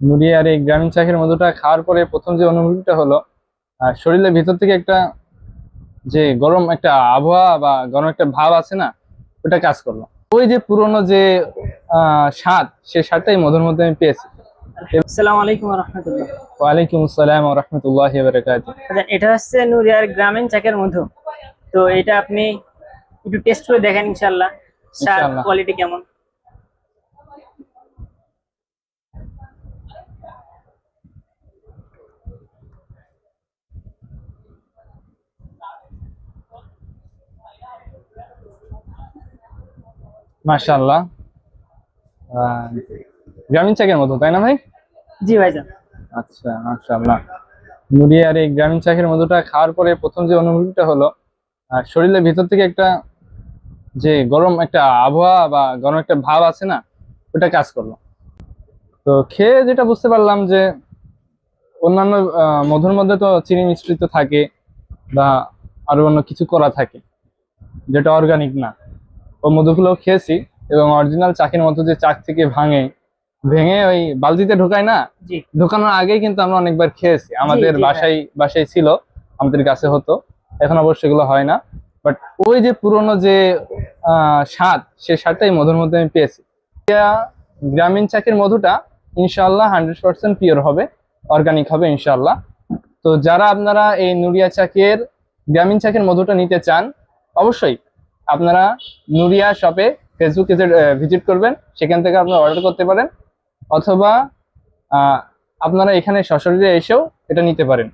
নুরিয়ার এই গ্রামীণ চাকের মধুটা খাওয়ার পরে প্রথম যে অনুভূতিটা হলো, শরীরের ভিতর থেকে একটা যে গরম একটা আবহাওয়া বা গরম একটা ভাব আছে না, ওটা কাজ করলো। ওই যে পুরোনো যে স্বাদ, সেই স্বাদটাই মধুর মধ্যে আমি পেয়েছি। আসসালামু আলাইকুম রহমতুল্লাহ। ওয়ালাইকুম আসসালাম ওয়া রাহমাতুল্লাহি ওয়া বারাকাতুহু। আচ্ছা, এটা হচ্ছে নুরিয়ার গ্রামীণ চাকের মধু। তো এটা আপনি একটু টেস্ট করে দেখেন, ইনশাল্লাহ স্বাদ ইনশাআল্লাহ। কোয়ালিটি কেমন। মাশাআল্লাহ। আহ, গ্রামীণ চাকের মধু, তাই না ভাই? জি ভাইজান। আচ্ছা, মাশাআল্লাহ। নুরিয়ার এই গ্রামীণ চাকের মধুটা খাওয়ার পরে প্রথম যে অনুভূতিটা হলো, শরীরের ভিতর থেকে একটা যে গরম একটা আবহাওয়া বা গরম একটা ভাব আছে না, ওটা কাজ করলো। তো খেয়ে যেটা বুঝতে পারলাম যে অন্যান্য মধুর মধ্যে তো চিনি মিশ্রিত থাকে বা আরো অন্য কিছু করা থাকে, যেটা অর্গানিক না। ও মধুগুলো খেয়েছি এবং অরিজিনাল চাকের মতো যে চাক থেকে ভেঙে ওই বালতিতে ঢোকায় না, জি ঢোকানোর আগেই কিন্তু আমরা অনেকবার খেয়েছি। জি আমাদের জি ভাই। বাসায় বাসায় ছিল, আমাদের কাছে হতো। এখন অবশ্য এগুলো হয় না, বাট ওই যে পুরোনো যে স্বাদ, সেই স্বাদটাই মধুর মধ্যে আমি পেয়েছি। গ্রামীণ চাকের মধুটা ইনশাআল্লাহ 100% পিওর হবে, অর্গানিক হবে ইনশাআল্লাহ। তো যারা আপনারা এই নুরিয়া চাকের গ্রামীণ চাকের মধুটা নিতে চান, অবশ্যই আপনারা নুরিয়া শপে ফেসবুকে ভিজিট করবেন, সেখান থেকে আপনারা অর্ডার করতে পারেন, অথবা আপনারা এখানে সশরীরে এসেও এটা নিতে পারেন।